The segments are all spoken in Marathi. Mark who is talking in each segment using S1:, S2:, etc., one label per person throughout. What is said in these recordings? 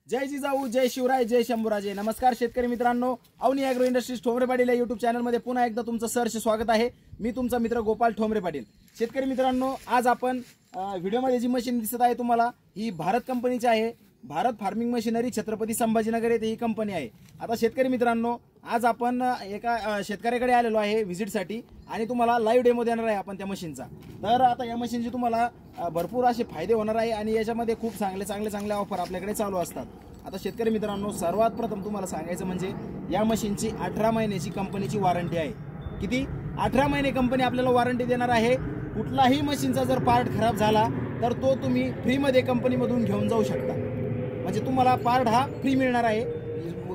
S1: जय जिजाऊ, जय शिवराय, जय शंभूराजे. नमस्कार शेतकरी मित्रांनो, अवनी ॲग्रो इंडस्ट्रीज ठोंबरे पाटील या यूट्यूब चॅनलमध्ये पुन्हा एकदा तुमचं सहर्ष स्वागत आहे. मी तुमचा मित्र गोपाल ठोंबरे पाटील. शेतकरी मित्रांनो, आज आपण व्हिडिओमध्ये जी मशीन दिसत आहे तुम्हाला ही भारत कंपनीची आहे. भारत फार्मिंग मशिनरी, छत्रपती संभाजीनगर येथे ही कंपनी आहे. आता शेतकरी मित्रांनो, आज आपण एका शेतकऱ्याकडे आलेलो आहे व्हिजिटसाठी आणि तुम्हाला लाईव्ह डेमो देणार आहे आपण त्या मशीनचा. तर आता या मशीनचे तुम्हाला भरपूर असे फायदे होणार आहे आणि याच्यामध्ये खूप चांगले ऑफर आपल्याकडे चालू असतात. आता शेतकरी मित्रांनो, सर्वात प्रथम तुम्हाला सांगायचं म्हणजे या मशीनची 18 महिन्याची कंपनीची वॉरंटी आहे. किती? 18 महिने कंपनी आपल्याला वॉरंटी देणार आहे. कुठलाही मशीनचा जर पार्ट खराब झाला तर तो तुम्ही फ्रीमध्ये कंपनीमधून घेऊन जाऊ शकता. म्हणजे तुम्हाला पार्ट हा फ्री मिळणार आहे.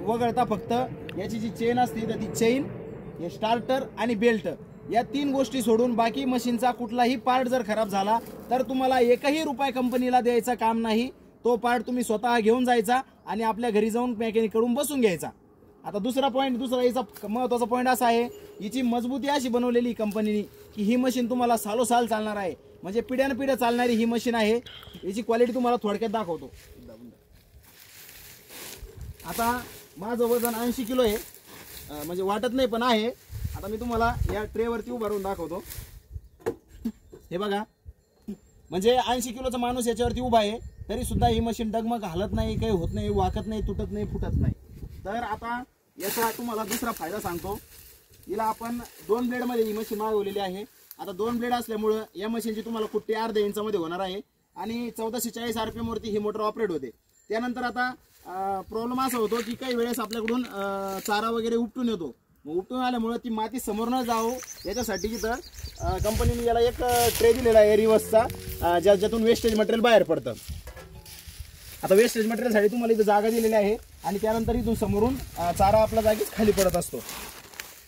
S1: वगळता फक्त याची जी चेन असते तर ती चेन, हे स्टार्टर आणि बेल्ट या 3 गोष्टी सोडून बाकी मशीनचा कुठलाही पार्ट जर खराब झाला तर तुम्हाला एकही रुपया कंपनीला द्यायचं काम नाही. तो पार्ट तुम्ही स्वतः घेऊन जायचा आणि आपल्या घरी जाऊन मेकॅनिककडून बसून घ्यायचा. आता दुसरा याचा महत्त्वाचा पॉईंट असा आहे, हिची मजबूती अशी बनवलेली कंपनीने की ही मशीन तुम्हाला सालोसाल चालणार आहे. म्हणजे पिढ्यानपिढ्या चालणारी ही मशीन आहे. याची क्वालिटी तुम्हाला थोडक्यात दाखवतो. आता माझं वजन 80 किलो आहे, म्हणजे वाटत नाही पण आहे. आता मी तुम्हाला या ट्रेवरती उभारून दाखवतो. हे बघा, म्हणजे 80 किलोचा माणूस याच्यावरती उभा आहे तरी सुद्धा ही मशीन डगमग हालत नाही, काही होत नाही, वाकत नाही, तुटत नाही, फुटत नाही. तर आता याचा तुम्हाला दुसरा फायदा सांगतो. हिला आपण 2 ब्लेडमध्ये ही मशीन मागवलेली आहे. आता 2 ब्लेड असल्यामुळे या मशीनची तुम्हाला कुट्टी अर्ध्या इंचामध्ये होणार आहे आणि 1440 RPM वरती ही मोटर ऑपरेट होते. त्यानंतर आता प्रॉब्लेम असा होतो की काही वेळेस आपल्याकडून चारा वगैरे उपटून येतो. मग उपटून आल्यामुळे ती माती समोर न जावं याच्यासाठी इथं कंपनीने याला एक ट्रे दिलेला आहे रिवर्सचा, ज्यातून वेस्टेज मटेरियल बाहेर पडतं. आता वेस्टेज मटेरियलसाठी तुम्हाला इथं जागा दिलेली आहे आणि त्यानंतर इथून समोरून चारा आपला जागीच खाली पडत असतो.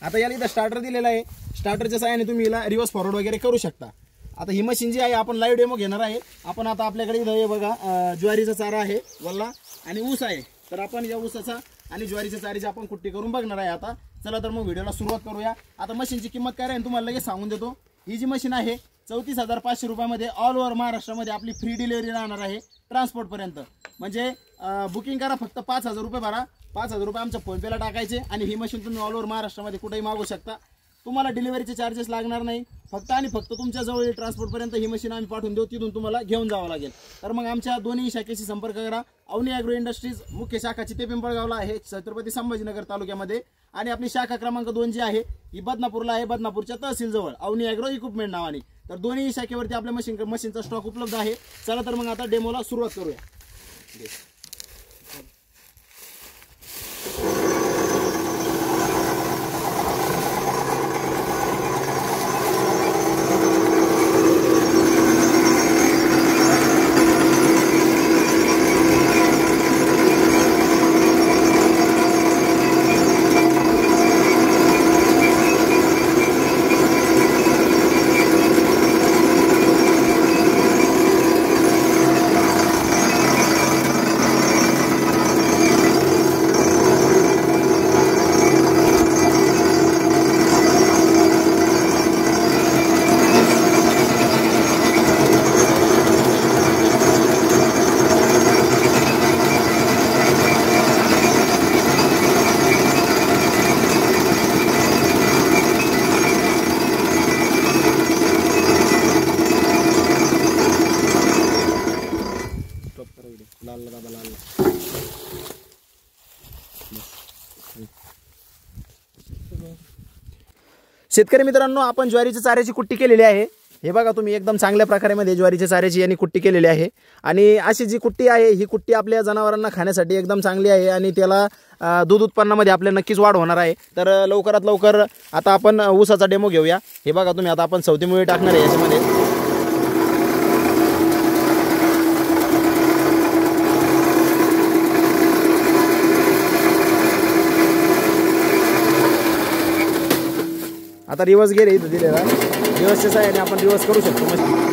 S1: आता याला इथं स्टार्टर दिलेला आहे. स्टार्टरच्या सहाय्याने तुम्ही हिला रिवर्स फॉरवर्ड वगैरे करू शकता. आता ही मशीन जी आहे आपण लाईव्ह डेमो घेणार आहे. आपण आता आपल्याकडे इथं हे बघा, ज्वारीचा चारा आहे वल्ला आणि ऊस आहे. तर आपण या ऊसाचा आणि ज्वारीच्या चारीची आपण कुट्टी करून बघणार आहे. आता चला तर मग व्हिडिओला सुरुवात करूया. आता मशीनची किंमत काय आहे तुम्हाला लगेच सांगून देतो. ही जी मशीन आहे 34,500 रुपयामध्ये ऑल ओव्हर महाराष्ट्रामध्ये आपली फ्री डिलिव्हरी राहणार आहे ट्रान्सपोर्टपर्यंत. म्हणजे बुकिंग करा, फक्त 5,000 रुपये भरा. 5,000 रुपये आमच्या फोनपेला टाकायचे आणि ही मशीन तुम्ही ऑल ओव्हर महाराष्ट्रामध्ये कुठेही मागू शकता. तुम्हाला डिलिव्हरीचे चार्जेस लागणार नाही. फक्त आणि फक्त तुमच्या जवळ ट्रान्सपोर्टपर्यंत ही मशीन आम्ही पाठवून देऊ, तिथून तुम्हाला घेऊन जावं लागेल. तर मग आमच्या दोन्ही शाखेशी संपर्क करा. अवनी ॲग्रो इंडस्ट्रीज मुख्य शाखा चिते पिंपळगावला आहे, छत्रपती संभाजीनगर तालुक्यामध्ये. आणि आपली शाखा क्रमांक 2 जी आहे ही बदनापूरला आहे, बदनापूरच्या तहसील जवळ, अवनी ॲग्रो इक्विपमेंट नावाने. तर दोन्ही शाखेवरती आपल्या मशीनचा स्टॉक उपलब्ध आहे. चला तर मग आता डेमोला सुरुवात करूया. शेतकरी मित्रांनो, आपण ज्वारीच्या चाऱ्याची कुट्टी केलेली आहे. हे बघा तुम्ही, एकदम चांगल्या प्रकारे मध्ये ज्वारीच्या चाऱ्याची यांनी कुट्टी केलेली आहे. आणि अशी जी कुट्टी आहे ही कुट्टी आपल्या जनावरांना खाण्यासाठी एकदम चांगली आहे आणि त्याला दूध उत्पन्नामध्ये आपल्या नक्कीच वाढ होणार आहे. तर लवकरात लवकर आता आपण ऊसाचा डेमो घेऊया. हे बघा तुम्ही, आता आपण चौथी मुळी टाकणार आहे याच्यामध्ये. आता रिवर्स गेअर इथं दिलेला आहे. रिवर्सच्या सहाय्याने आपण रिवर्स करू शकतो मशीन.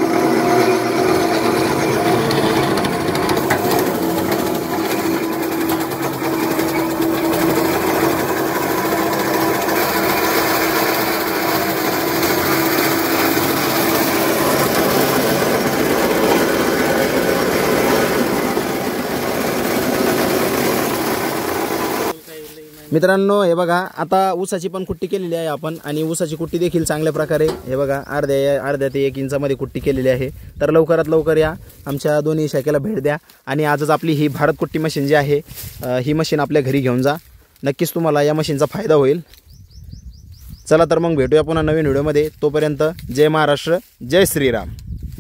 S1: मित्रांनो हे बघा, आता ऊसाची पण कुट्टी केलेली आहे आपण, आणि ऊसाची कुट्टी देखील चांगल्या प्रकारे हे बघा अर्ध्या ते 1 इंचामध्ये कुट्टी केलेली आहे. तर लवकरात लवकर या, आमच्या दोन्ही शाखेला भेट द्या आणि आजच आपली ही भारत कुट्टी मशीन जी आहे ही मशीन आपल्या घरी घेऊन जा. नक्कीच तुम्हाला या मशीनचा फायदा होईल. चला तर मग भेटूया पुन्हा नवीन व्हिडिओमध्ये. तोपर्यंत जय महाराष्ट्र, जय श्रीराम,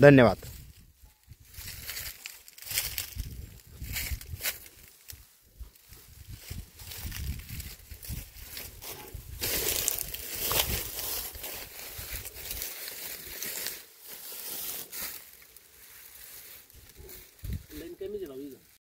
S1: धन्यवाद.